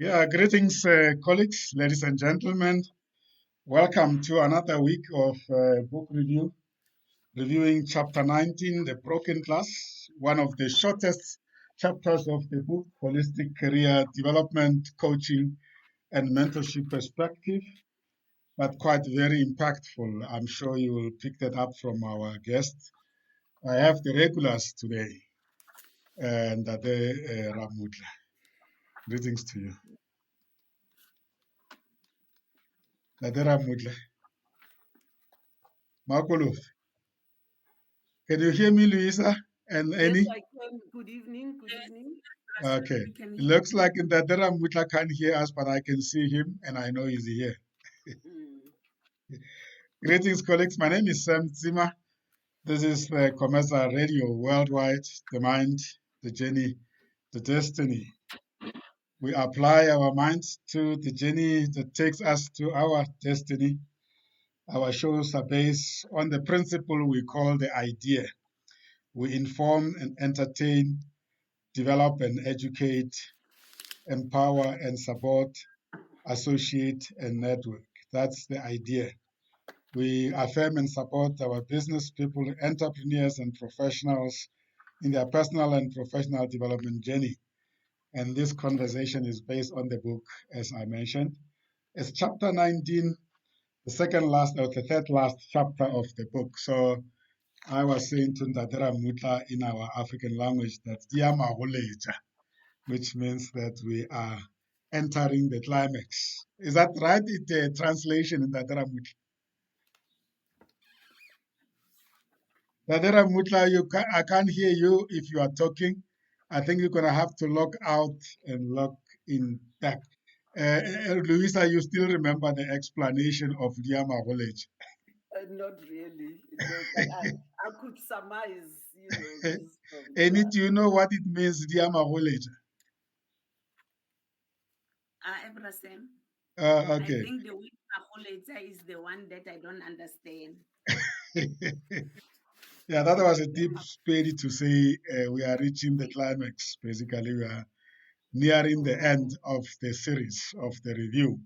Yeah, greetings, colleagues, ladies and gentlemen. Welcome to another week of book review, reviewing chapter 19, The Broken Glass, one of the shortest chapters of the book, Holistic Career Development, Coaching, and Mentorship Perspective, but quite very impactful. I'm sure you will pick that up from our guests. I have the regulars today, and Dade Ramudla. Greetings to you. Dade Ramudla. Makulu. Can you hear me, Louisa and Yes, Annie? I can. Good evening. Good evening. Okay. It looks like Ndadera Mutla can't hear us, but I can see him and I know he's here. Greetings, colleagues. My name is Sam Tsima. This is COMETSA Radio Worldwide, the mind, the journey, the destiny. We apply our minds to the journey that takes us to our destiny. Our shows are based on the principle we call the idea. We inform and entertain, develop and educate, empower and support, associate and network. That's the idea. We affirm and support our business people, entrepreneurs, and professionals in their personal and professional development journey. And this conversation is based on the book, as I mentioned. It's chapter 19, the second last or the third last chapter of the book. So I was saying to Ndadera Mutla in our African language that Diama Holeja, which means that we are entering the climax. Is that right? It's a translation in Dadera Mutla. Dadera Mutla, I can't hear you if you are talking. I think you're going to have to log out and log in back. Louisa, you still remember the explanation of Liama College? Not really, but I could surmise, this from Any, do you know what it means, Liama College? Ebrasem. Okay. I think the weak Moletsane is the one that I don't understand. Yeah, that was a deep spirit to say we are reaching the climax. Basically, we are nearing the end of the series of the review.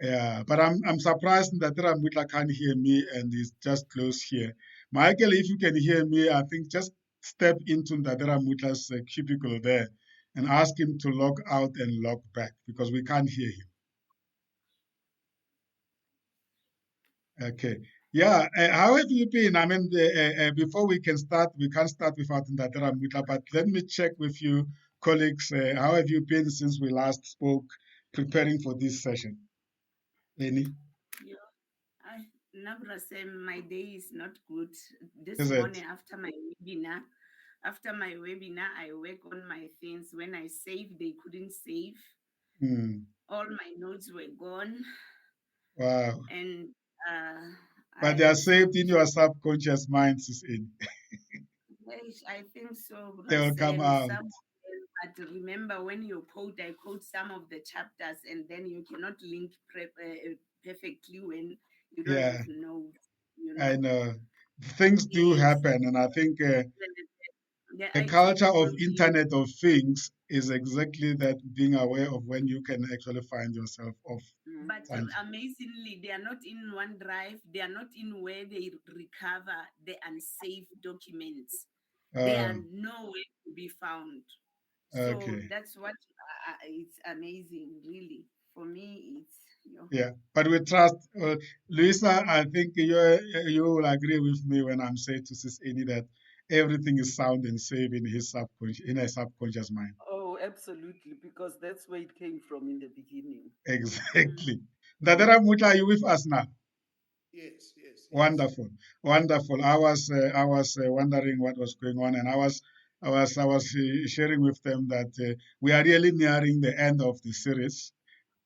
Yeah, but I'm surprised that Ramutla can't hear me and is just close here. Michael, if you can hear me, I think just step into Ndadera Mutla's cubicle there and ask him to log out and log back because we can't hear him. Okay. Yeah. How have you been? I mean, before we can start, we can't start without Ndadera Mutla, but let me check with you, colleagues. How have you been since we last spoke, preparing for this session? Any? Yeah, Nabrasem, my day is not good. This Is it? morning after my webinar, I work on my things. When I save, they couldn't save. All my notes were gone. Wow. And But they are saved in your subconscious mind, Sis in. I think so. They will come out. But remember, when you quote, I quote some of the chapters, and then you cannot link perfectly when you don't have notes. I know. Things do happen, and I think the culture of Internet of Things is exactly that, being aware of when you can actually find yourself off. But amazingly, they are not in OneDrive. They are not in where they recover the unsafe documents. They are nowhere to be found. So that's what it's amazing, really. For me, it's yeah. But we trust Louisa. I think you will agree with me when I'm saying to Sis Annie that everything is sound and safe in his subconscious mind. Oh, absolutely, because that's where it came from in the beginning. Exactly. Dadera Mutla, are you with us now? Yes, yes. Wonderful, wonderful. I was wondering what was going on, and I was sharing with them that we are really nearing the end of the series,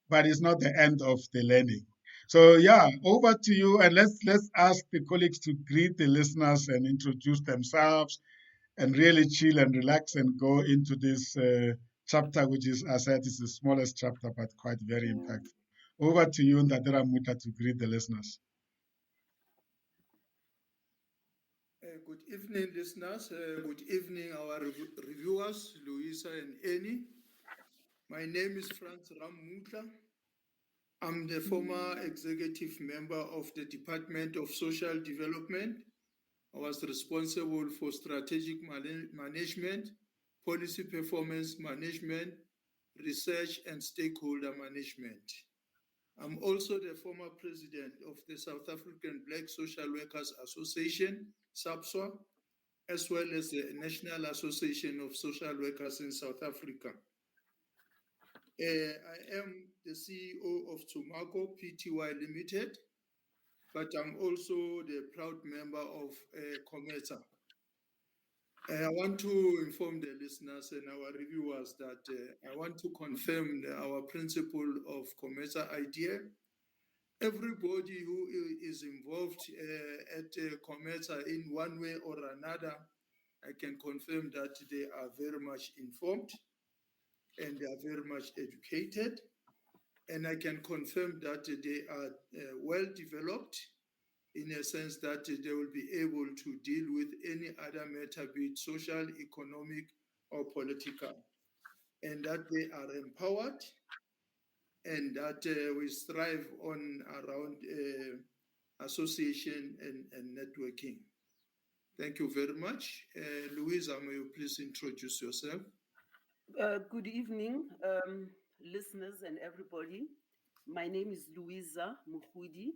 but it's not the end of the learning. So yeah, over to you, and let's ask the colleagues to greet the listeners and introduce themselves, and really chill and relax and go into this chapter, which is, as I said, is the smallest chapter, but quite very impactful. Over to you, Ndadera Muta, to greet the listeners. Good evening, listeners. Good evening, our reviewers, Louisa and Annie. My name is Franz Ramutla. I'm the former executive member of the Department of Social Development. I was responsible for strategic management, policy performance management, research, and stakeholder management. I'm also the former president of the South African Black Social Workers Association, SAPSWA, as well as the National Association of Social Workers in South Africa. I am the CEO of Tobacco Pty Limited, but I'm also the proud member of COMETSA. I want to inform the listeners and our reviewers that I want to confirm our principle of COMETSA idea. Everybody who is involved at COMETSA in one way or another, I can confirm that they are very much informed and they are very much educated. And I can confirm that they are well developed in a sense that they will be able to deal with any other matter, be it social, economic, or political, and that they are empowered and that we strive on around association and networking. Thank you very much. Louisa, may you please introduce yourself? Good evening, listeners and everybody. My name is Louisa Mogudi.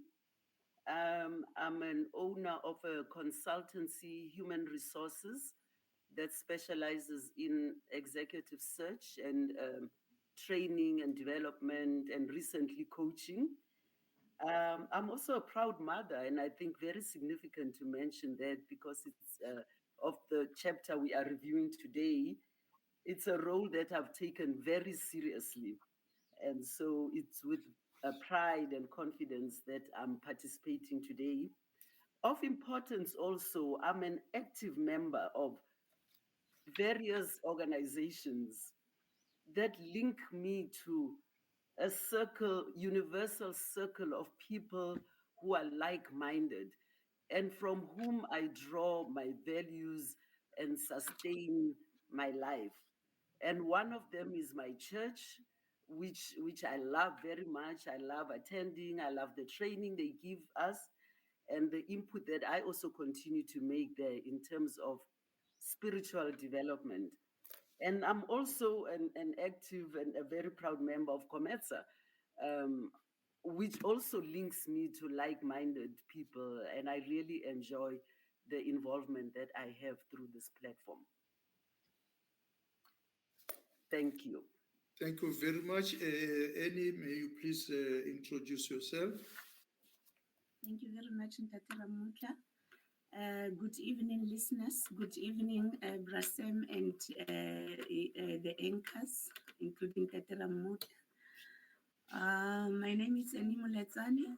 I'm an owner of a consultancy, human resources, that specializes in executive search and training and development and recently coaching. I'm also a proud mother, and I think very significant to mention that because it's of the chapter we are reviewing today. It's a role that I've taken very seriously. And so it's with pride and confidence that I'm participating today. Of importance also, I'm an active member of various organizations that link me to a circle, universal circle of people who are like-minded and from whom I draw my values and sustain my life. And one of them is my church, which I love very much. I love attending. I love the training they give us and the input that I also continue to make there in terms of spiritual development. And I'm also an active and a very proud member of COMETSA, which also links me to like-minded people. And I really enjoy the involvement that I have through this platform. Thank you. Thank you very much. Annie, may you please introduce yourself? Thank you very much, Ntate Ramutla. Good evening, listeners. Good evening, Brasem and the anchors, including Ntate Ramutla. My name is Moletsane.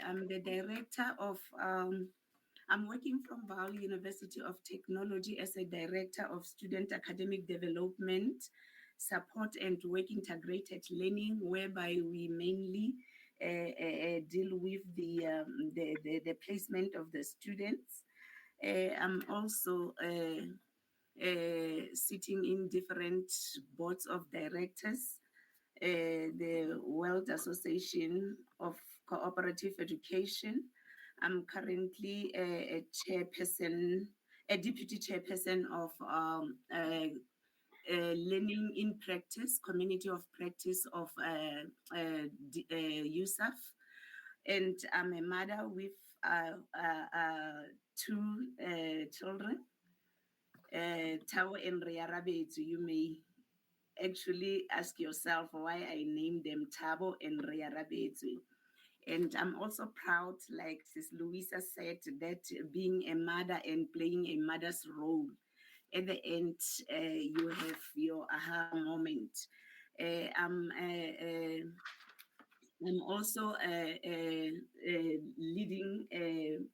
I'm the director of, I'm working from Vaal University of Technology as a director of student academic development, support and work integrated learning, whereby we mainly deal with the placement of the students. I'm also sitting in different boards of directors, the World Association of Cooperative Education. I'm currently a chairperson, a deputy chairperson of Learning in Practice, Community of Practice of USAF. And I'm a mother with two children, Tao and Ria Rabetu. You may actually ask yourself why I named them Tabo and Ria Rabetu. And I'm also proud, like Sis Louisa said, that being a mother and playing a mother's role, at the end, you have your aha moment. I'm also leading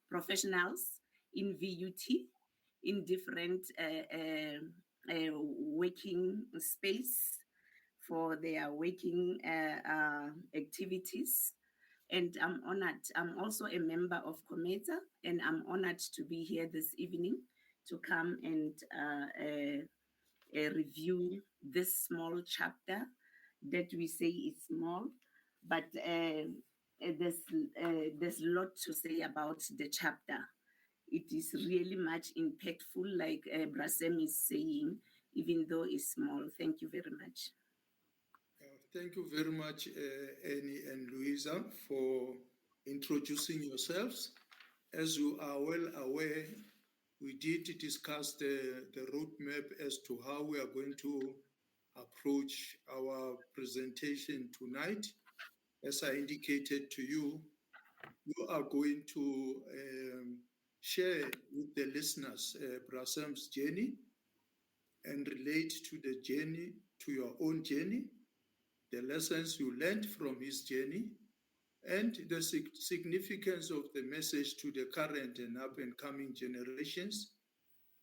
professionals in VUT in different working space for their working activities. And I'm honored. I'm also a member of COMETSA, and I'm honored to be here this evening to come and review this small chapter that we say is small, but there's a lot to say about the chapter. It is really much impactful, like Brasem is saying, even though it's small. Thank you very much. Thank you very much, Annie and Louisa, for introducing yourselves. As you are well aware, we did discuss the roadmap as to how we are going to approach our presentation tonight. As I indicated to you, you are going to share with the listeners Brasam's journey and relate to the journey, to your own journey, the lessons you learned from his journey, and the significance of the message to the current and up and coming generations,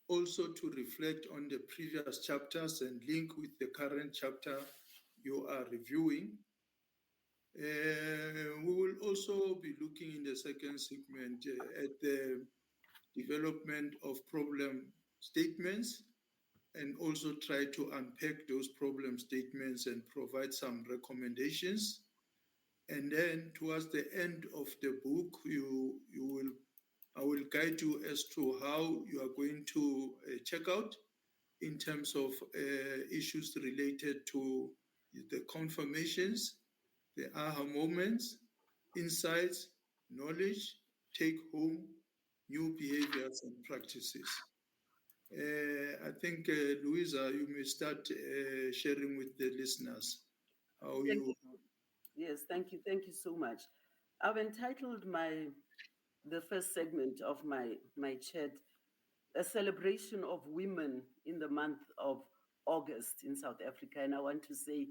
also to reflect on the previous chapters and link with the current chapter you are reviewing. We will also be looking in the second segment at the development of problem statements and also try to unpack those problem statements and provide some recommendations. And then towards the end of the book, I will guide you as to how you are going to check out in terms of issues related to the confirmations, the aha moments, insights, knowledge, take home, new behaviors and practices. I think, Louisa, you may start sharing with the listeners how Thank you. you. Yes, thank you. Thank you so much. I've entitled the first segment of my chat a celebration of women in the month of August in South Africa, and I want to say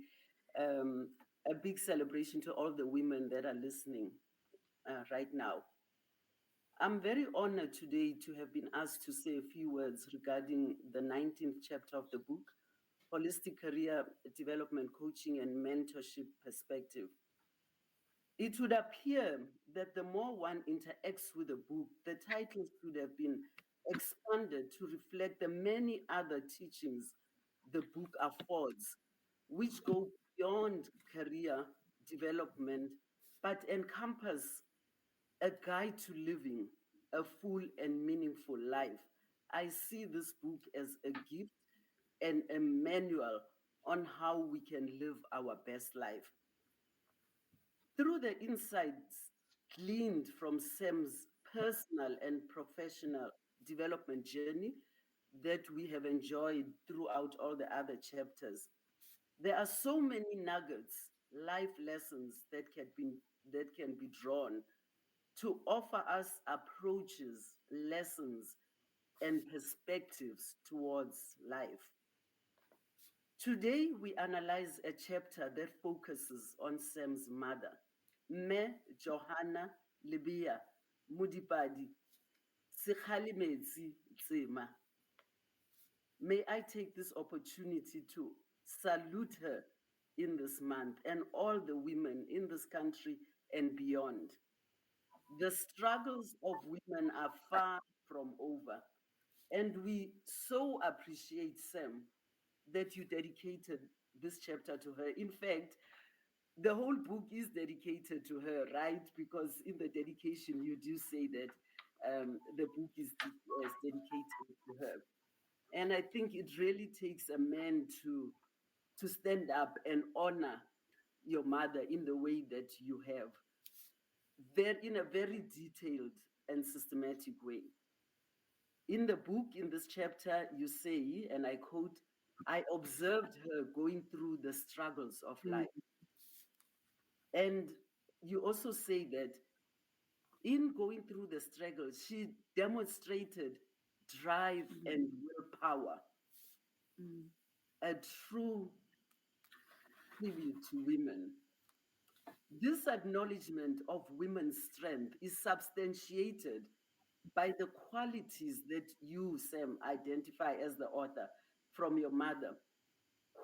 um, a big celebration to all the women that are listening right now. I'm very honored today to have been asked to say a few words regarding the 19th chapter of the book, Holistic Career Development Coaching and Mentorship Perspective. It would appear that the more one interacts with the book, the title should have been expanded to reflect the many other teachings the book affords, which go beyond career development but encompass a guide to living a full and meaningful life. I see this book as a gift and a manual on how we can live our best life. Through the insights gleaned from Sam's personal and professional development journey that we have enjoyed throughout all the other chapters, there are so many nuggets, life lessons that can be drawn to offer us approaches, lessons, and perspectives towards life. Today, we analyze a chapter that focuses on Sam's mother, Me Johanna Libya Mudipadi Sikhalimezi Tsima. May I take this opportunity to salute her in this month and all the women in this country and beyond. The struggles of women are far from over, and we so appreciate Sam that you dedicated this chapter to her. In fact, the whole book is dedicated to her, right? Because in the dedication, you do say that the book is dedicated to her. And I think it really takes a man to stand up and honor your mother in the way that you have, in a very detailed and systematic way. In the book, in this chapter, you say, and I quote, I observed her going through the struggles of life. And you also say that in going through the struggles, she demonstrated drive and willpower, a true tribute to women. This acknowledgement of women's strength is substantiated by the qualities that you, Sam, identify as the author from your mother,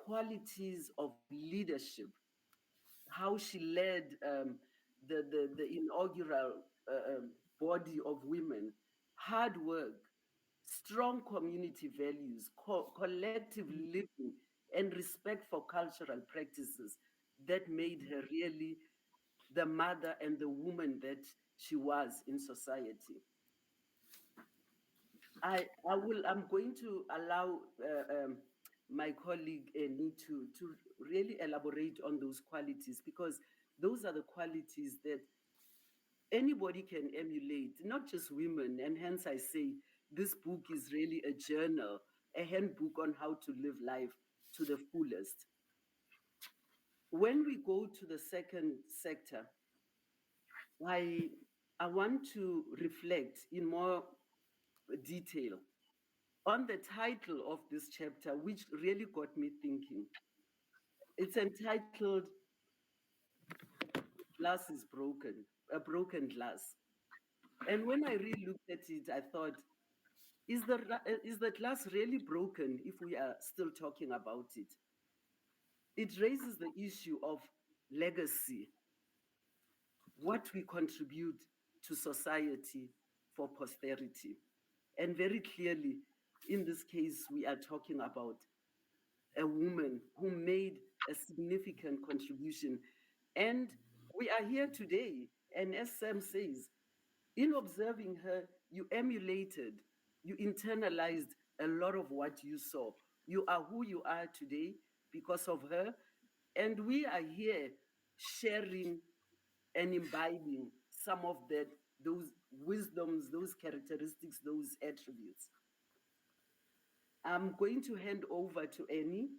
qualities of leadership, how she led the inaugural body of women, hard work, strong community values, collective living, and respect for cultural practices that made her really the mother and the woman that she was in society. I'm going to allow my colleague Annie to really elaborate on those qualities, because those are the qualities that anybody can emulate, not just women. And hence I say this book is really a journal, a handbook on how to live life to the fullest. When we go to the second sector, I want to reflect in more detail on the title of this chapter, which really got me thinking. It's entitled Glass is Broken, a Broken Glass. And when I really looked at it, I thought, is the glass really broken if we are still talking about it? It raises the issue of legacy, what we contribute to society for posterity. And very clearly, in this case, we are talking about a woman who made a significant contribution. And we are here today. And as Sam says, in observing her, you emulated, you internalized a lot of what you saw. You are who you are today because of her. And we are here sharing and imbibing some of those wisdoms, those characteristics, those attributes. I'm going to hand over to Annie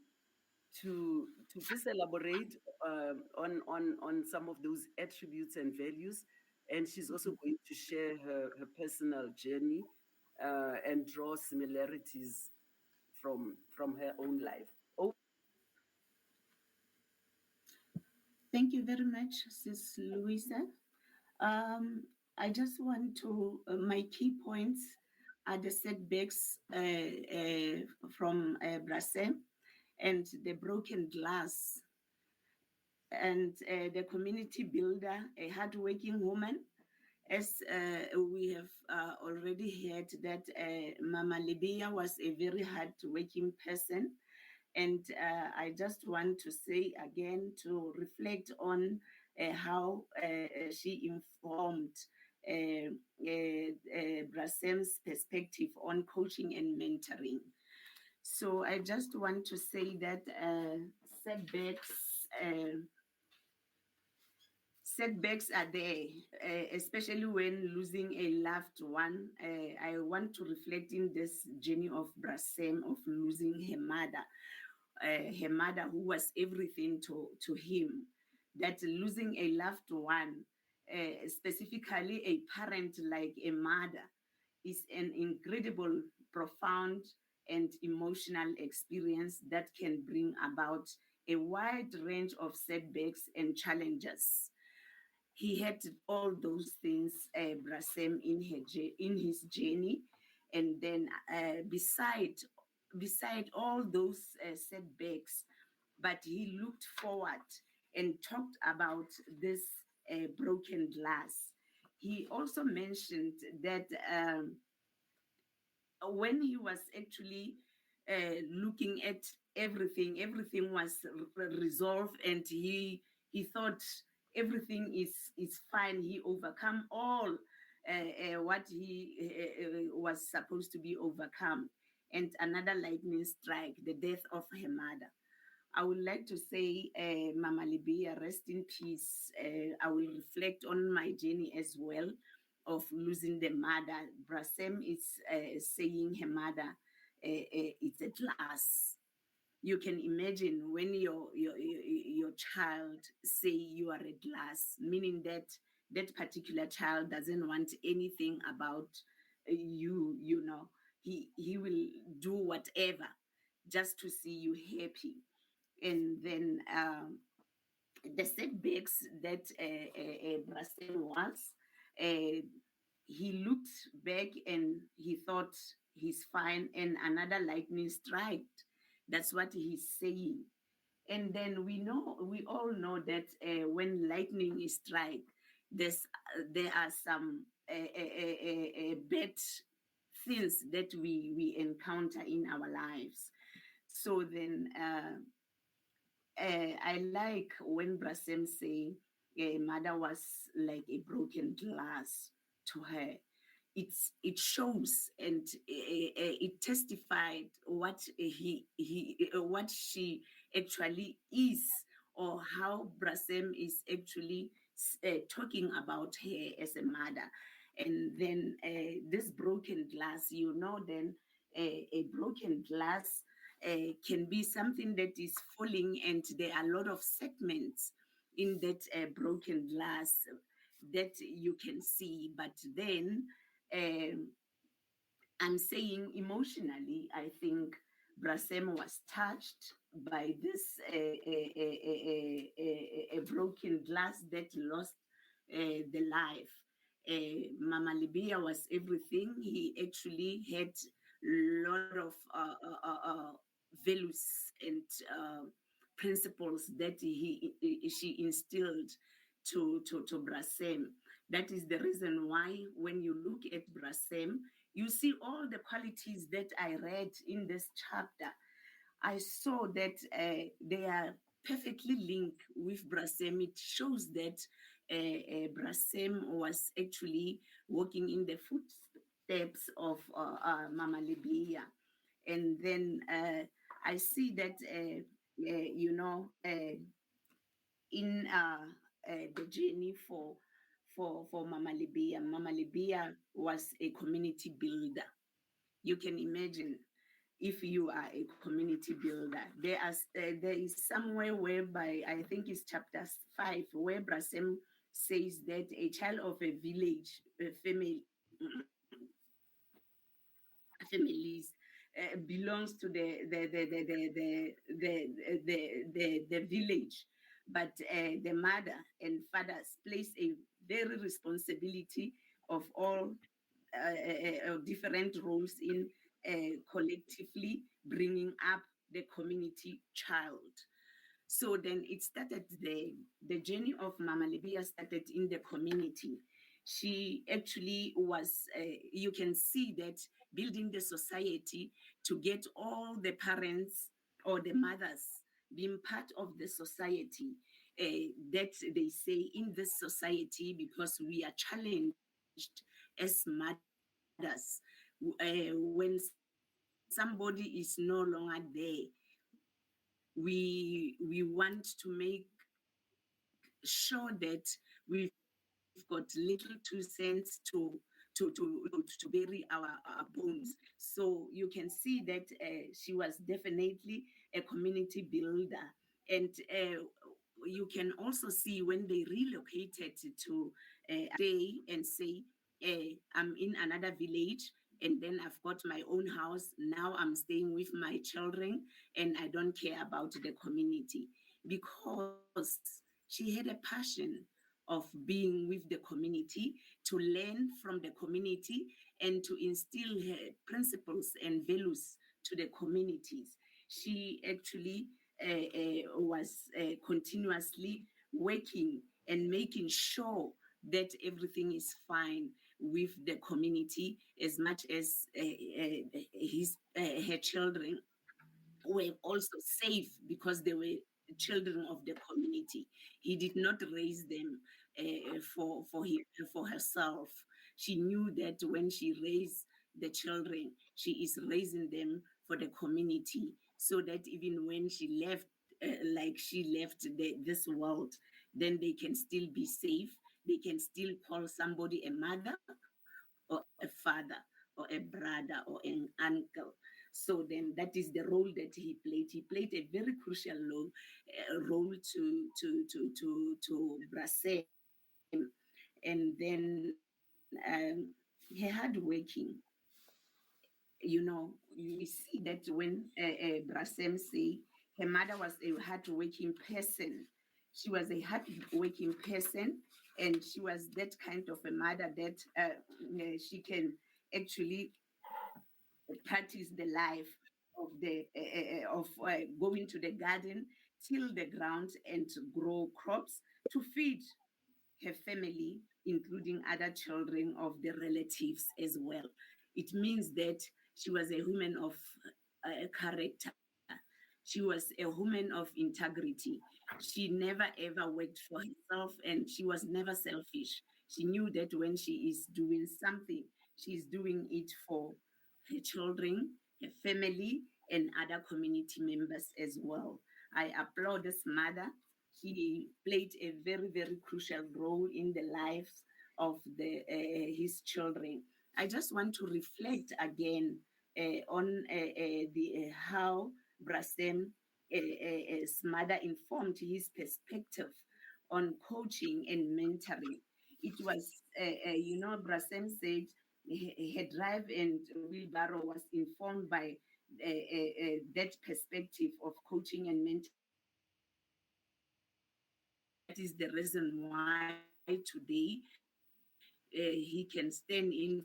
to just elaborate on some of those attributes and values. And she's also going to share her personal journey and draw similarities from her own life. Oh. Thank you very much, Sis Louisa. I just want to, my key points are the setbacks from Brasem and the broken glass, and the community builder, a hardworking woman. As we have already heard that Mama Libya was a very hardworking person. And I just want to say again to reflect on how she informed Brasem's perspective on coaching and mentoring. So I just want to say that setbacks are there, especially when losing a loved one. I want to reflect in this journey of Brasem of losing her mother who was everything to him. That losing a loved one, specifically a parent like a mother, is an incredible, profound, and emotional experience that can bring about a wide range of setbacks and challenges. He had all those things, Brasem, in his journey, and then beside all those setbacks, but he looked forward and talked about this broken glass. He also mentioned that when he was actually looking at everything was resolved, and he thought everything is fine. He overcome all what he was supposed to be overcome. And another lightning strike, the death of her mother. I would like to say, Mama Libya, rest in peace. I will reflect on my journey as well of losing the mother. Brasem is saying her mother, it's a glass. You can imagine when your child say you are a glass, meaning that that particular child doesn't want anything about you. You know, he will do whatever just to see you happy. And then the setbacks that Brasem was, he looked back and he thought he's fine, and another lightning strike. That's what he's saying. And then we all know that when lightning is strike, there are some bad things that we encounter in our lives. So then I like when Brasem say mother was like a broken glass to her. It shows and it testified what she actually is, or how Brasem is actually talking about her as a mother. And then this broken glass, then a broken glass can be something that is falling, and there are a lot of segments in that broken glass that you can see. But then um, I'm saying emotionally, I think Brasem was touched by this a broken glass that lost the life. Mama Libya was everything. He actually had a lot of values and principles that she instilled to Brasem. That is the reason why when you look at Brasem, you see all the qualities that I read in this chapter. I saw that they are perfectly linked with Brasem. It shows that Brasem was actually walking in the footsteps of Mama Libya. And then I see that, in the journey for Mama Libya. Mama Libya was a community builder. You can imagine if you are a community builder. There is somewhere whereby I think it's chapter 5 where Brasem says that a child of a village, a family, families belongs to the village, but the mother and fathers place a very responsibility of all different roles in collectively bringing up the community child. So then it started the journey of Mama Libya started in the community. She actually was, you can see that building the society to get all the parents or the mothers being part of the society, that they say in this society, because we are challenged as mothers. When somebody is no longer there, we want to make sure that we've got little 2 cents to bury our bones. So you can see that she was definitely a community builder. And you can also see when they relocated to stay and say, I'm in another village and then I've got my own house. Now I'm staying with my children and I don't care about the community, because she had a passion of being with the community, to learn from the community, and to instill her principles and values to the communities. She actually was continuously working and making sure that everything is fine with the community, as much as her children were also safe because they were children of the community. He did not raise them for herself. She knew that when she raised the children, she is raising them for the community, so that even when she left, like she left this world, then they can still be safe. They can still call somebody a mother or a father or a brother or an uncle. So then that is the role that he played. He played a very crucial role to Brasem. And then her hardworking, you see that when Brasem say her mother was a hardworking person. She was a hardworking person, and she was that kind of a mother that she can actually practice the life of the of going to the garden, till the ground, and to grow crops to feed her family, including other children of the relatives as well. It means that she was a woman of character. She was a woman of integrity. She never ever worked for herself and she was never selfish. She knew that when she is doing something, she's doing it for her children, her family, and other community members as well. I applaud this mother. She played a very, very crucial role in the lives of his children. I just want to reflect again on the how Brasem mother informed his perspective on coaching and mentoring. It was, Brasem said her drive and wheelbarrow was informed by that perspective of coaching and mentoring. That is the reason why today he can stand in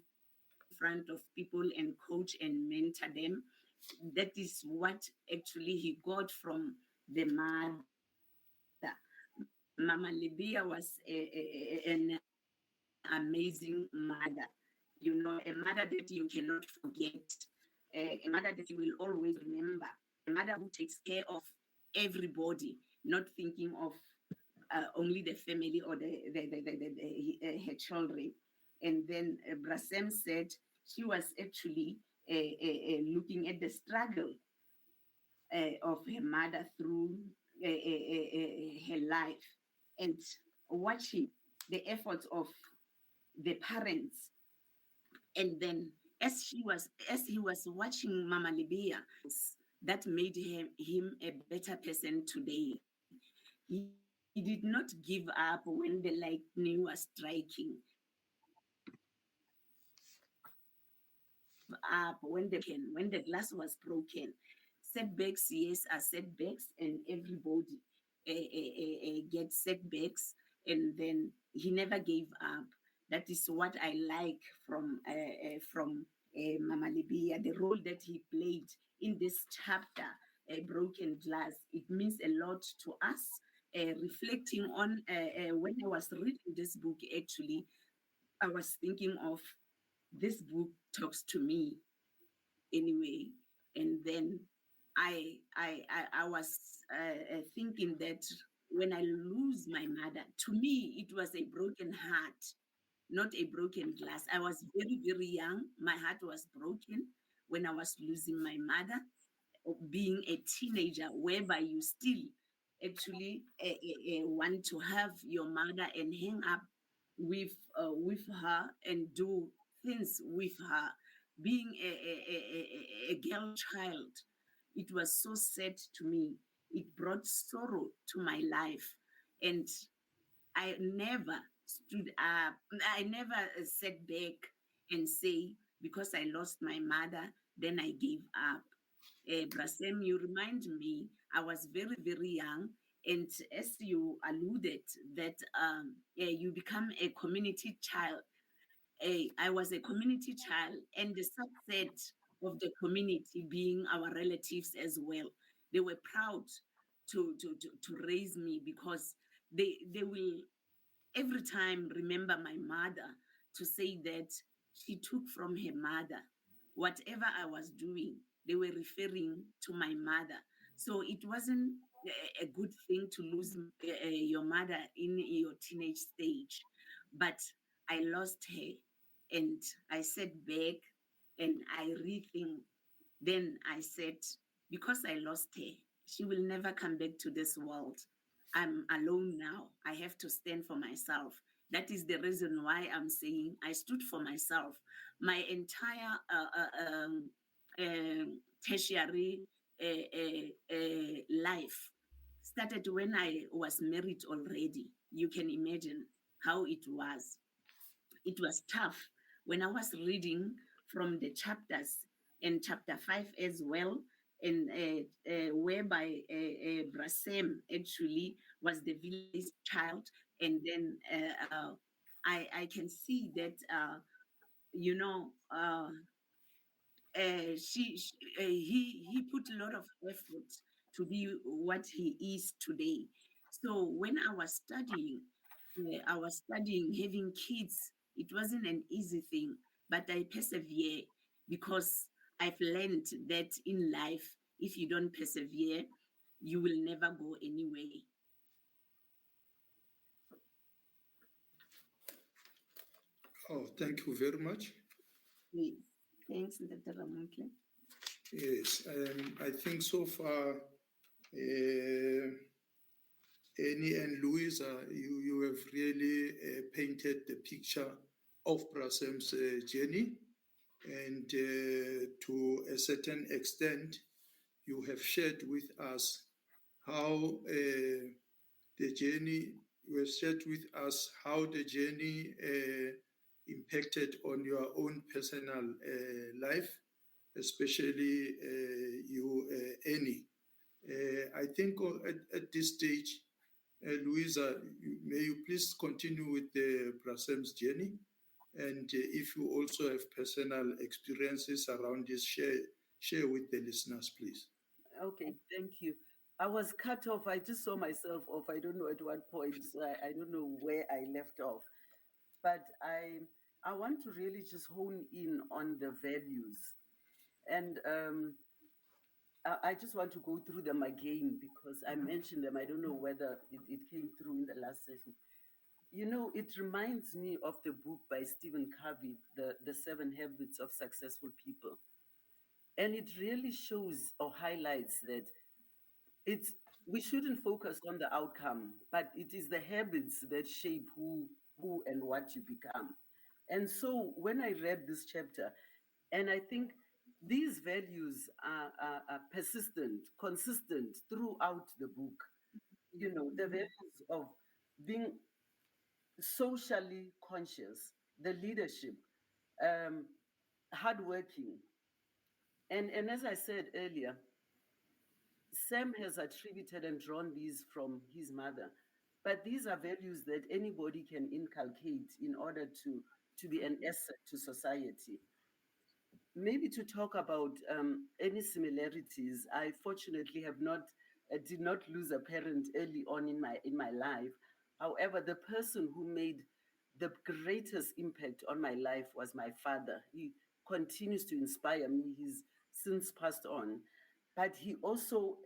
front of people and coach and mentor them. That is what actually he got from the mother. Mama Libya was an amazing mother, a mother that you cannot forget, a mother that you will always remember, a mother who takes care of everybody, not thinking of only the family or her children. And then Brasem said she was actually looking at the struggle of her mother through her life and watching the efforts of the parents. And then as he was watching Mama Libya, that made him a better person today. He did not give up when the lightning was striking. He did not give up when the glass was broken. Setbacks, yes, are setbacks, and everybody gets setbacks. And then he never gave up. That is what I like from Mama Libya, the role that he played in this chapter, Broken Glass. It means a lot to us. Reflecting on when I was reading this book, actually, I was thinking of this book talks to me anyway. And then I was thinking that when I lose my mother, to me it was a broken heart, not a broken glass. I was very, very young. My heart was broken when I was losing my mother, being a teenager, whereby you still actually want to have your mother and hang up with her and do things with her. Being a girl child, it was so sad to me. It brought sorrow to my life, and I never stood up. I never sat back and say, because I lost my mother, then I gave up. Brasem, you remind me, I was very, very young. And as you alluded, that you become a community child. I was a community child, and the subset of the community being our relatives as well. They were proud to raise me because they will every time remember my mother to say that she took from her mother. Whatever I was doing, they were referring to my mother. So it wasn't a good thing to lose your mother in your teenage stage. But I lost her and I sat back and I rethink. Then I said, because I lost her, she will never come back to this world. I'm alone now. I have to stand for myself. That is the reason why I'm saying I stood for myself. My entire tertiary life started when I was married already. You can imagine how it was. It was tough when I was reading from the chapters and chapter 5 as well, and whereby Brasem actually was the village child, and then I can see that you know he put a lot of effort to be what he is today. So when I was studying having kids. It wasn't an easy thing, but I persevere because I've learned that in life If you don't persevere, you will never go anywhere. Oh, thank you very much. Yes. Thanks, Dr. Ramontle. Yes, I think so far, Annie and Louisa, you have really painted the picture of Prasem's journey, and to a certain extent, you have shared with us how the journey, you have shared with us how the journey impacted on your own personal life, especially you, Annie. I think at this stage, Louisa, may you please continue with the Prasem's journey? And if you also have personal experiences around this, share with the listeners, please. Okay, thank you. I was cut off. I just saw myself off. I don't know at what point. So I don't know where I left off. But I want to really just hone in on the values. And I just want to go through them again because I mentioned them. I don't know whether it came through in the last session. You know, it reminds me of the book by Stephen Covey, the 7 Habits of Successful People. And it really shows or highlights that it's we shouldn't focus on the outcome, but it is the habits that shape who and what you become. And so when I read this chapter, and I think these values are persistent, consistent throughout the book. You know, the values of being socially conscious, the leadership, um, hardworking. And as I said earlier, Sam has attributed and drawn these from his mother. But these are values that anybody can inculcate in order to be an asset to society. Maybe to talk about any similarities, I fortunately have not did not lose a parent early on in my life. However, the person who made the greatest impact on my life was my father. He continues to inspire me. He's since passed on, but he also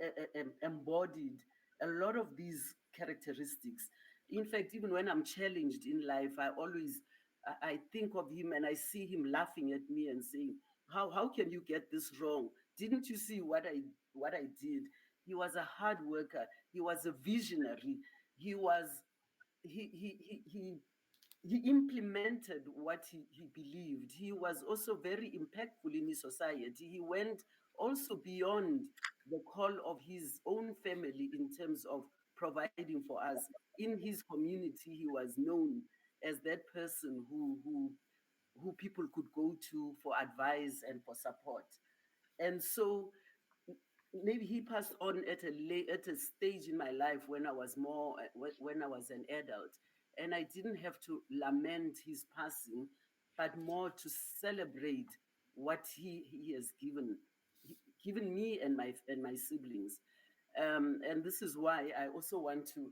embodied a lot of these characteristics. In fact, even when I'm challenged in life, I think of him and I see him laughing at me and saying, how can you get this wrong? Didn't you see what I did? He was a hard worker. He was a visionary. He was he implemented what he believed. He was also very impactful in his society. He went also beyond the call of his own family in terms of providing for us. In his community, he was known as that person who people could go to for advice and for support. And so maybe he passed on at a stage in my life when I was more when I was an adult, and I didn't have to lament his passing, but more to celebrate what he has given me and my siblings. And this is why I also want to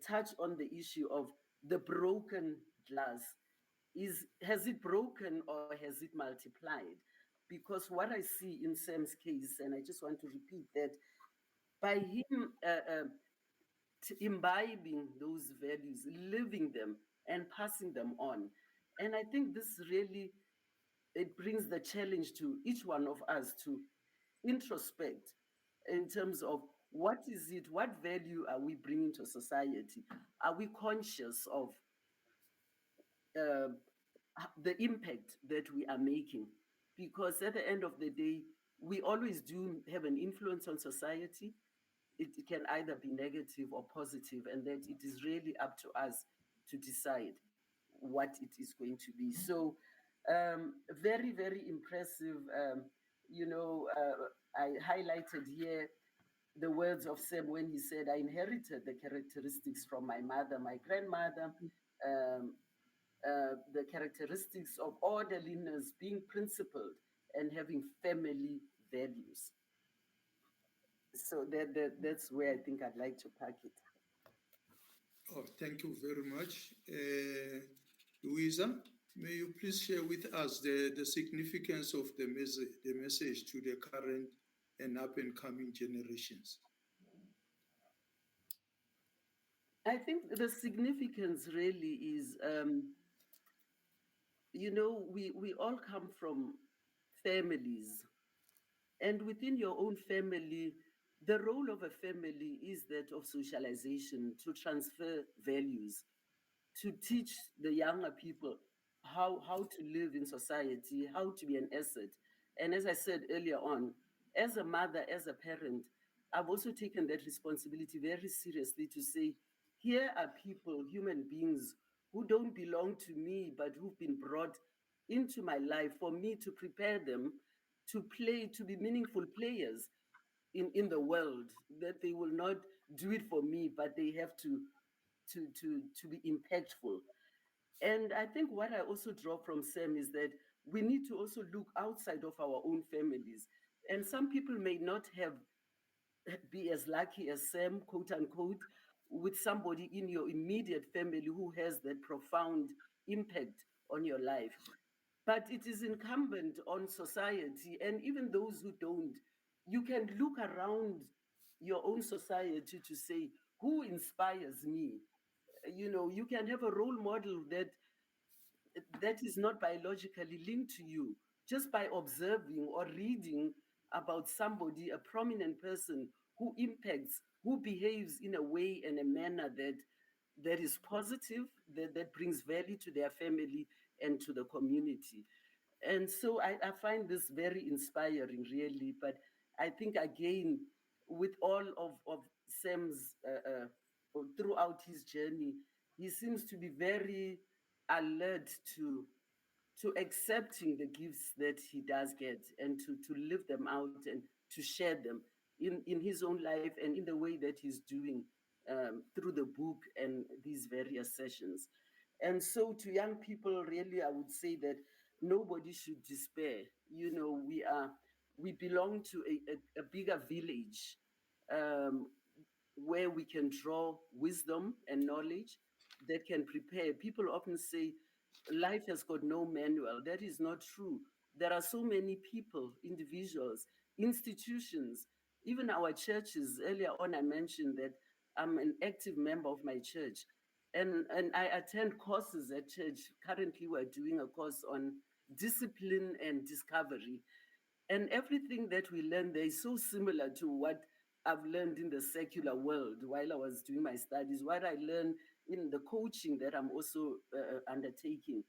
touch on the issue of the broken glass. Has it broken or has it multiplied? Because what I see in Sam's case, and I just want to repeat that, by him imbibing those values, living them, and passing them on, and I think this really it brings the challenge to each one of us to introspect in terms of what is it, what value are we bringing to society? Are we conscious of uh, the impact that we are making? Because at the end of the day, we always do have an influence on society. It can either be negative or positive, and that it is really up to us to decide what it is going to be. So, very, very impressive. You know, I highlighted here the words of Sam when he said, I inherited the characteristics from my mother, my grandmother, um, the characteristics of orderliness, being principled, and having family values. So that's where I think I'd like to park it. Oh, thank you very much. Louisa, may you please share with us the significance of the message to the current and up and coming generations? I think the significance really is, we all come from families, and within your own family, the role of a family is that of socialization, to transfer values, to teach the younger people how to live in society, how to be an asset. And as I said earlier on, as a mother, as a parent, I've also taken that responsibility very seriously to say, here are people, human beings, who don't belong to me, but who've been brought into my life for me to prepare them to play, to be meaningful players in the world, that they will not do it for me, but they have to be impactful. And I think what I also draw from Sam is that we need to also look outside of our own families. And some people may not be as lucky as Sam, quote unquote, with somebody in your immediate family who has that profound impact on your life. But it is incumbent on society, and even those who don't, you can look around your own society to say, who inspires me? You can have a role model that is not biologically linked to you, just by observing or reading about somebody, a prominent person who impacts, who behaves in a way and a manner that is positive, that brings value to their family and to the community. And so I find this very inspiring, really. But I think, again, with all of Sam's, throughout his journey, he seems to be very alert to accepting the gifts that he does get, and to live them out and to share them in his own life and in the way that he's doing, through the book and these various sessions. And so, to young people, really, I would say that nobody should despair. We belong to a bigger village, um, where we can draw wisdom and knowledge that can prepare. People often say life has got no manual. That is not true. There are so many people, individuals, institutions, even our churches. Earlier on, I mentioned that I'm an active member of my church, and I attend courses at church. Currently, we're doing a course on discipline and discovery. And everything that we learn there is so similar to what I've learned in the secular world while I was doing my studies, what I learned in the coaching that I'm also undertaking.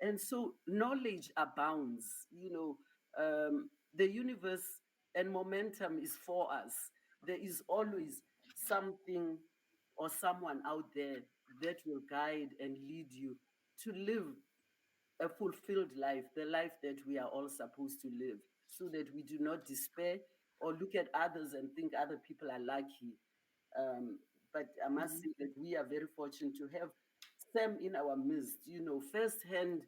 And so knowledge abounds, the universe and momentum is for us. There is always something or someone out there that will guide and lead you to live a fulfilled life, the life that we are all supposed to live, so that we do not despair or look at others and think other people are lucky. But I must say that we are very fortunate to have Sam in our midst, firsthand,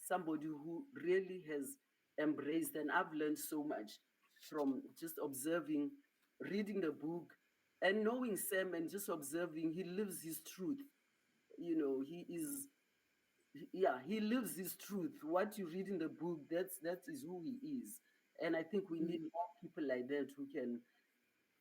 somebody who really has embraced, and I've learned so much from just observing, reading the book, and knowing Sam and just observing. He lives his truth. He is, yeah, he lives his truth. What you read in the book, that is who he is. And I think we need more people like that who can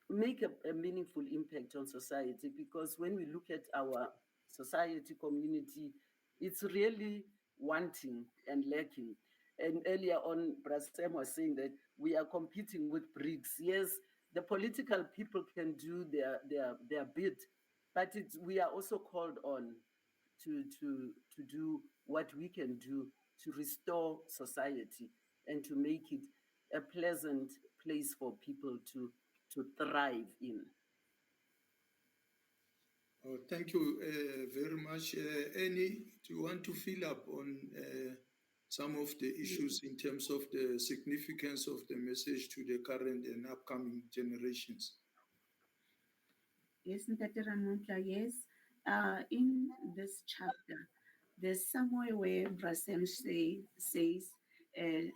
make a meaningful impact on society, because when we look at our society, community, it's really wanting and lacking. And earlier on, Brasem was saying that we are competing with BRICS. Yes, the political people can do their bit, but we are also called on to do what we can do to restore society and to make it a pleasant place for people to thrive in. Oh, thank you very much. Annie, do you want to fill up on some of the issues in terms of the significance of the message to the current and upcoming generations? Yes, Ntate Ranunhla, yes. In this chapter, there's somewhere where Brasem says her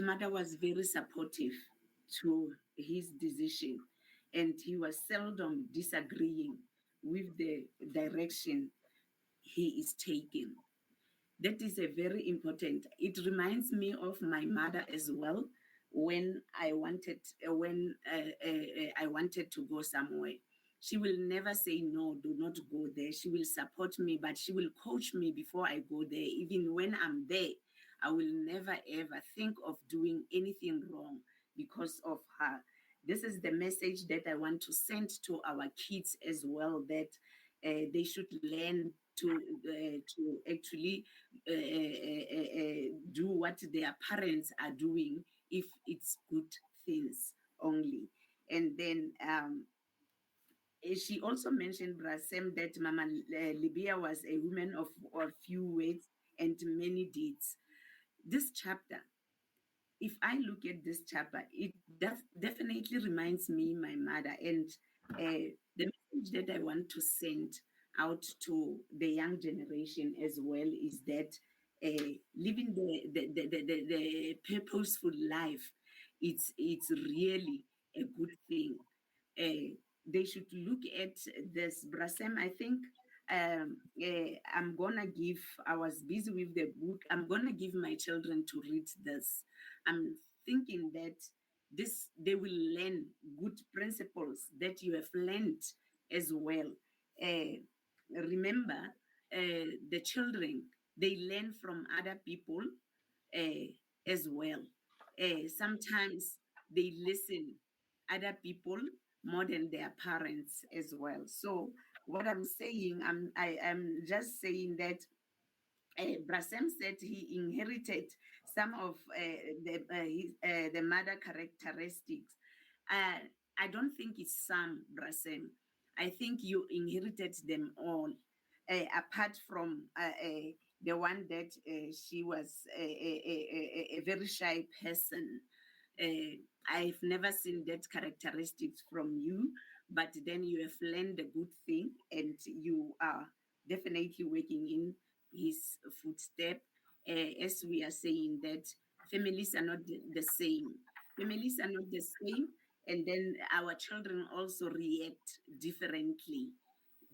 mother was very supportive to his decision, and he was seldom disagreeing with the direction he is taking. That is a very important. It reminds me of my mother as well. when I wanted to go somewhere. She will never say no, do not go there. She will support me, but she will coach me before I go there. Even when I'm there, I will never ever think of doing anything wrong because of her. This is the message that I want to send to our kids as well, that they should learn to actually do what their parents are doing if it's good things only. And then she also mentioned, Brasem, that Mama Libya was a woman of few words and many deeds. This chapter, if I look at this chapter, it definitely reminds me my mother. And the message that I want to send out to the young generation as well is that living the purposeful life, it's really a good thing. They should look at this. Brasem, I think I'm gonna give, I was busy with the book, I'm gonna give my children to read this. I'm thinking that this they will learn good principles that you have learned as well. Remember, the children, they learn from other people as well. Sometimes they listen other people more than their parents as well. So what I'm saying, I am just saying that Brasem said he inherited some of the mother characteristics. Uh, I don't think it's some, Brasem. I think you inherited them all, apart from the one that she was a very shy person. I've never seen that characteristics from you, but then you have learned a good thing and you are definitely working in his footstep. As we are saying that families are not the same. Families are not the same, and then our children also react differently.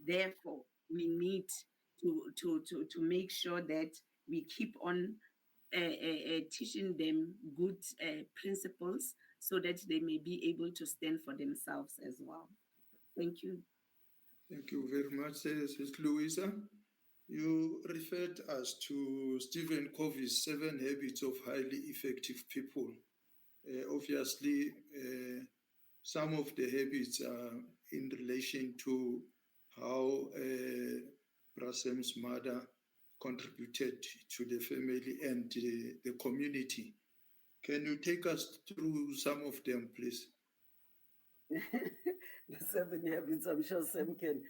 Therefore, we need to make sure that we keep on teaching them good principles so that they may be able to stand for themselves as well. Thank you. Thank you very much, Ms. Louisa. You referred us to Stephen Covey's 7 Habits of Highly Effective People. Obviously, some of the habits are in relation to how Brasem's mother contributed to the family and the community. Can you take us through some of them, please? The 7 habits, I'm sure Sam can.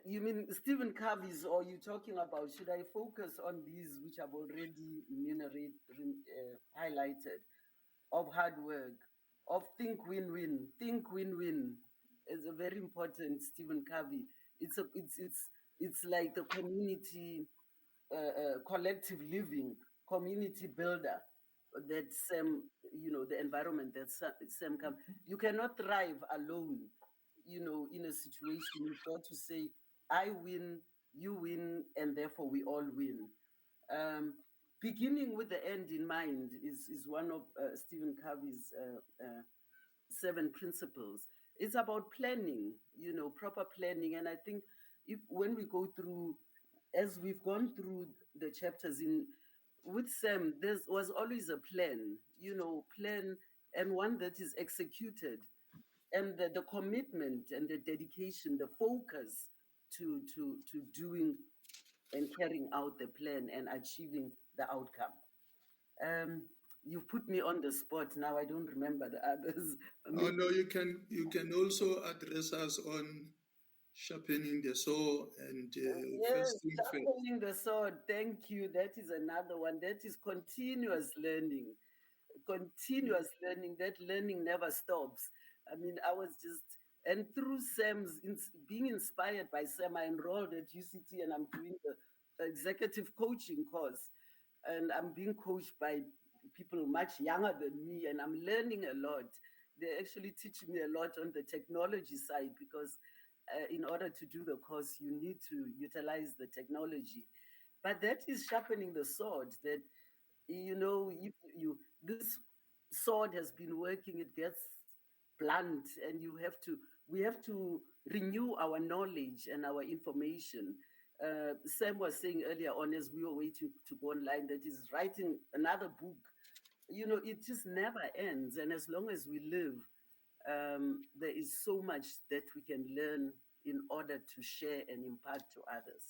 You mean Stephen Covey's, or you talking about, should I focus on these which I've already highlighted, of hard work, of think win-win? Think win-win is a very important Stephen Covey. It's like the community, collective living, community builder. That Sam, the environment that Sam come. You cannot thrive alone, in a situation. You've got to say, I win, you win, and therefore we all win. Beginning with the end in mind is one of Stephen Covey's 7 principles. It's about planning, proper planning. And I think when we go through, as we've gone through the chapters with Sam, there was always a plan, plan, and one that is executed, and the commitment and the dedication, the focus to doing and carrying out the plan and achieving the outcome. You've put me on the spot now. I don't remember the others. Oh no, you can also address us on sharpening the saw and yes, first thing first. sharpening the sword. Thank you. That is another one. That is continuous learning. Continuous learning. That learning never stops. I mean, I was just, and through Sam's being inspired by Sam, I enrolled at UCT and I'm doing the executive coaching course, and I'm being coached by people much younger than me, and I'm learning a lot. They actually teach me a lot on the technology side, because in order to do the course, you need to utilize the technology. But that is sharpening the sword, that You know, if you this sword has been working, it gets blunt, and we have to renew our knowledge and our information. Sam was saying earlier on, as we were waiting to go online, that he's writing another book. You know, it just never ends, and as long as we live, there is so much that we can learn in order to share and impart to others.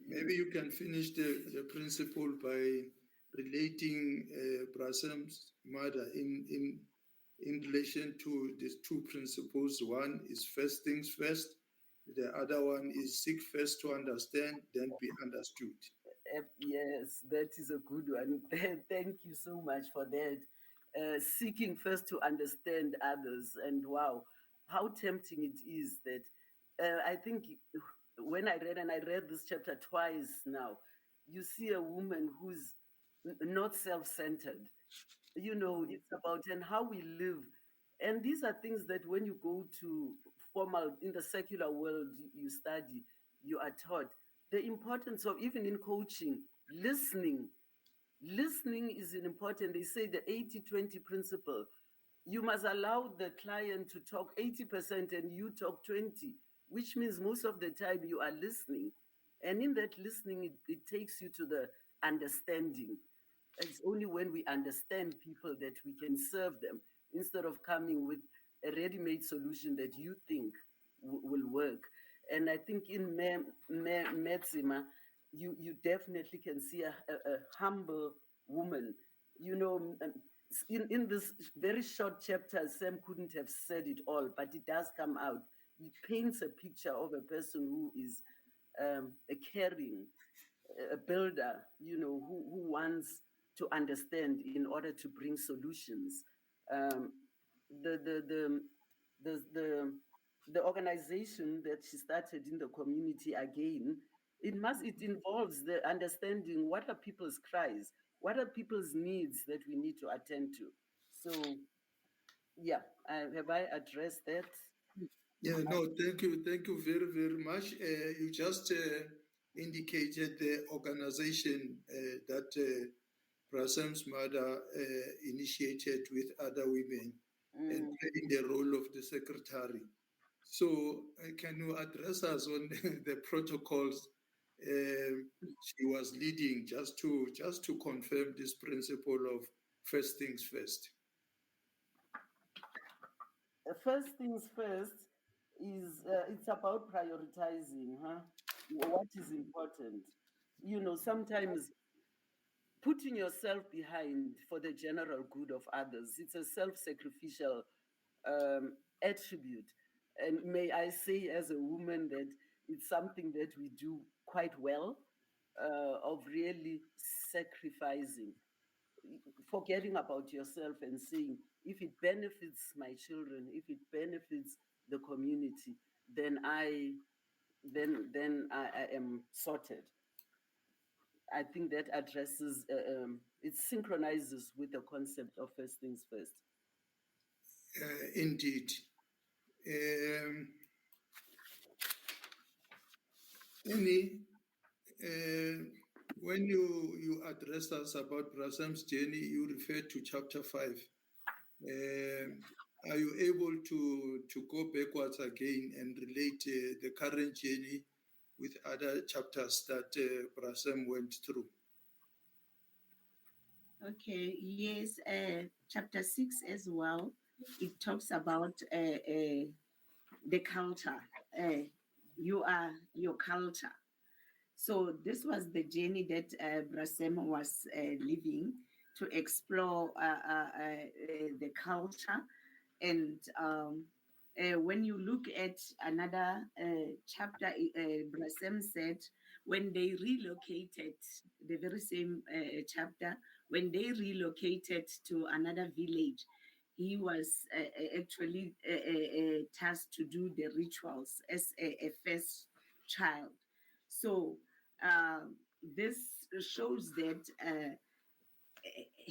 Maybe you can finish the principle by relating Brasam's mother in relation to these two principles. One is first things first. The other one is seek first to understand, then be understood. Yes, that is a good one. Thank you so much for that. Seeking first to understand others, and wow, how tempting it is that I think when I read this chapter twice now, you see a woman who's not self-centered. You know, it's about and how we live, and these are things that when you go to formal in the secular world, you study, you are taught the importance of, even in coaching, listening. Listening is important. They say the 80-20 principle. You must allow the client to talk 80% and you talk 20, which means most of the time you are listening. And in that listening, it takes you to the understanding. It's only when we understand people that we can serve them, instead of coming with a ready-made solution that you think will work. And I think in Tsima, you definitely can see a humble woman. You know, in this very short chapter, Sam couldn't have said it all, but it does come out. It paints a picture of a person who is a caring, a builder, you know, who wants to understand in order to bring solutions. Um, the, the, the, the, the organization that she started in the community, again, it involves the understanding what are people's cries, what are people's needs that we need to attend to. So yeah, have I addressed that? Yeah, no, thank you very, very much. You just indicated the organization that Prasam's mother initiated with other women and Mm. playing the role of the secretary. So, can you address us on the protocols she was leading, just to confirm this principle of first things first? First things first is it's about prioritizing, huh? What is important. You know, sometimes putting yourself behind for the general good of others, it's a self-sacrificial attribute. And may I say, as a woman, that it's something that we do quite well, of really sacrificing, forgetting about yourself and saying, if it benefits my children, if it benefits the community, then I am sorted. I think that addresses, it synchronizes with the concept of first things first. Indeed. Um, Any, when you address us about Brasam's journey, you refer to chapter 5. Are you able to go backwards again and relate the current journey with other chapters that Brasam went through? Okay, yes, chapter 6 as well. It talks about the culture. You are your culture. So this was the journey that Brasem was living, to explore the culture. And when you look at another chapter, Brasem said when they relocated, the very same chapter, when they relocated to another village, he was actually tasked to do the rituals as a first child. So this shows that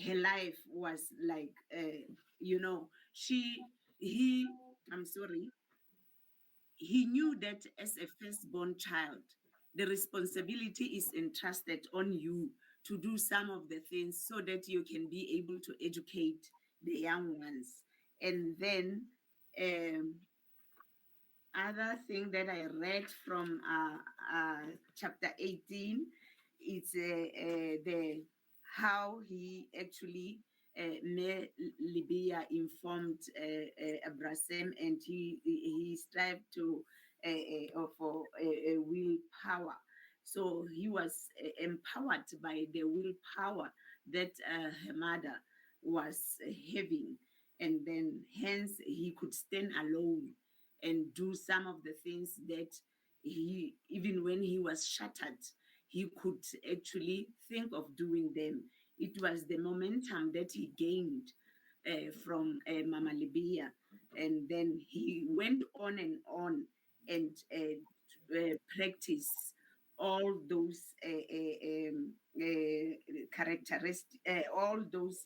her life was like, you know, I'm sorry, he knew that as a firstborn child, the responsibility is entrusted on you to do some of the things so that you can be able to educate the young ones. And then other thing that I read from chapter 18 is the how he actually Libya informed Abrasem, and he strived to for willpower. So he was empowered by the willpower that her mother was having, and then hence he could stand alone and do some of the things that he, even when he was shattered, he could actually think of doing them. It was the momentum that he gained from Mama Libya. And then he went on and practice all those characteristics, all those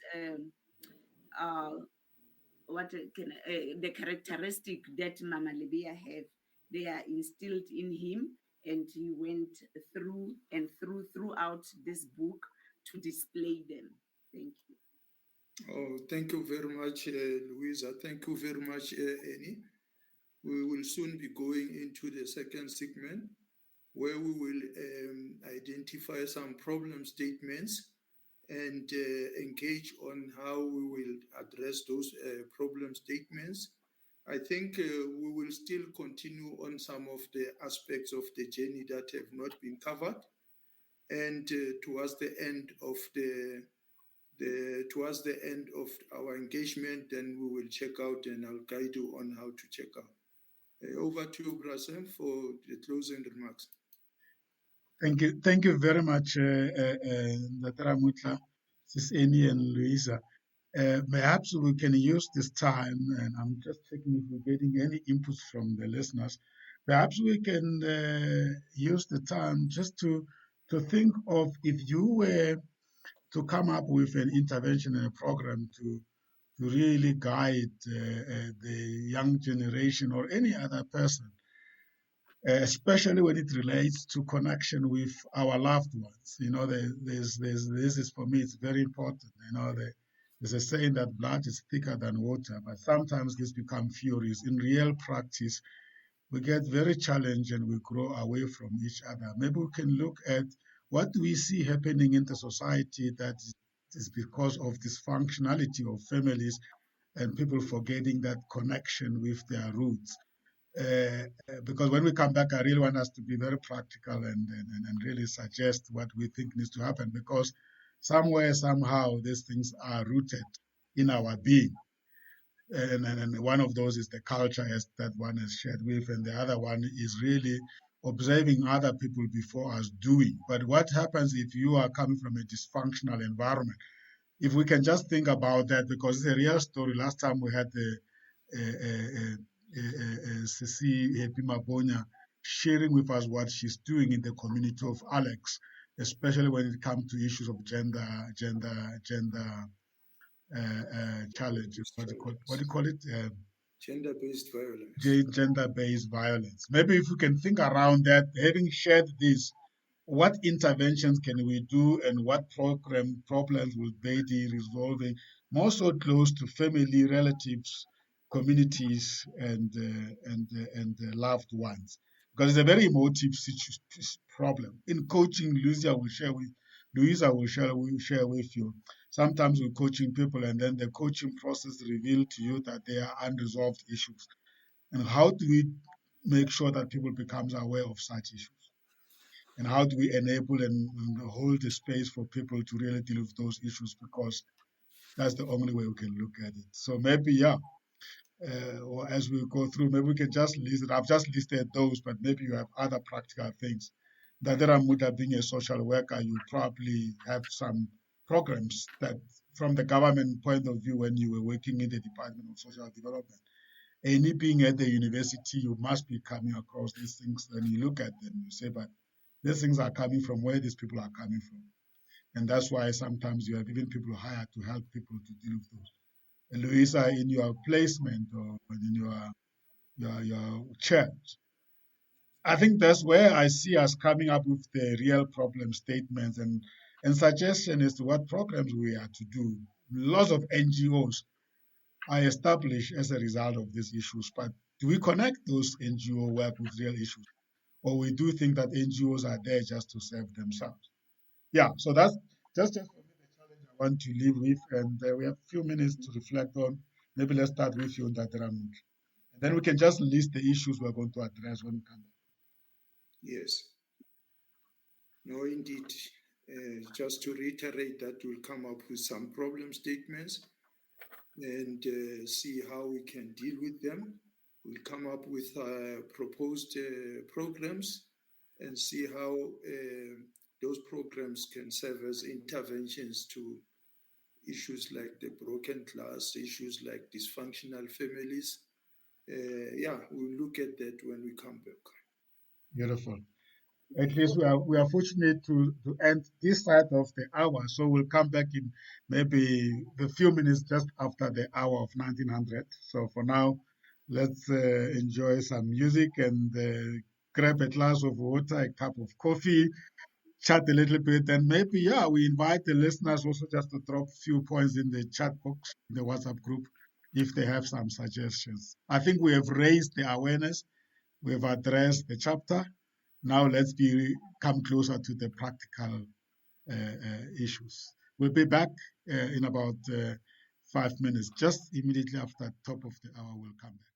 what can the characteristic that Mama Libya have, they are instilled in him, and he went through and throughout this book to display them. Thank you. Oh, thank you very much, Louisa. Thank you very much, Annie. We will soon be going into the second segment where we will identify some problem statements and engage on how we will address those problem statements. I think we will still continue on some of the aspects of the journey that have not been covered. And towards the end of our engagement, then we will check out, and I'll guide you on how to check out. Over to you, Brasem, for the closing remarks. Thank you very much, Dr. Mutla, Sis Annie and Louisa. Perhaps we can use this time, and I'm just checking if we're getting any inputs from the listeners. Perhaps we can use the time just to think of, if you were to come up with an intervention and a program to really guide the young generation or any other person, especially when it relates to connection with our loved ones. You know, this is, for me, it's very important. You know, there's a saying that blood is thicker than water, but sometimes this becomes furious. In real practice, we get very challenged and we grow away from each other. Maybe we can look at what we see happening in the society that is because of dysfunctionality of families and people forgetting that connection with their roots. Because when we come back, I really want us to be very practical and really suggest what we think needs to happen, because somewhere, somehow, these things are rooted in our being. And one of those is the culture, as that one has shared with, and the other one is really observing other people before us doing. But what happens if you are coming from a dysfunctional environment? If we can just think about that, because it's a real story. Last time we had the Sisi Happy Mabonya sharing with us what she's doing in the community of Alex, especially when it comes to issues of gender challenge. What do you call it? Gender-based violence. Gender-based violence. Maybe if we can think around that, having shared this, what interventions can we do, and what problems will they be resolving, more so close to family, relatives, communities, and loved ones, because it's a very emotive problem. In coaching, Louisa will share with you. Sometimes we're coaching people, and then the coaching process reveals to you that there are unresolved issues. And how do we make sure that people becomes aware of such issues? And how do we enable and hold the space for people to really deal with those issues? Because that's the only way we can look at it. So maybe, or as we go through, maybe we can just list it. I've just listed those, but maybe you have other practical things. Dadera Muda, being a social worker, you probably have some programs that, from the government point of view, when you were working in the Department of Social Development, any being at the university, you must be coming across these things, and you look at them, you say, but these things are coming from where these people are coming from. And that's why sometimes you have even people hired to help people to deal with those. And Louisa, in your placement or in your church, I think that's where I see us coming up with the real problem statements. And and suggestion as to what programs we are to do. Lots of NGOs are established as a result of these issues, but do we connect those NGO work with real issues? Or we do think that NGOs are there just to serve themselves? Yeah, so that's just for me the challenge I want to leave with, and we have a few minutes to reflect on. Maybe let's start with you, Ndateramuk. And then we can just list the issues we're going to address when we come back. Yes. No, indeed. Just to reiterate that we'll come up with some problem statements and see how we can deal with them. We'll come up with proposed programs and see how those programs can serve as interventions to issues like the broken class, issues like dysfunctional families. Yeah, we'll look at that when we come back. Beautiful. At least we are fortunate to end this side of the hour, so we'll come back in maybe the few minutes just after the hour of 1900. So for now, let's enjoy some music and grab a glass of water, a cup of coffee, chat a little bit, and maybe, yeah, we invite the listeners also just to drop a few points in the chat box, in the WhatsApp group, if they have some suggestions. I think we have raised the awareness, we've addressed the chapter. Now let's come closer to the practical issues. We'll be back in about 5 minutes, just immediately after top of the hour we'll come back.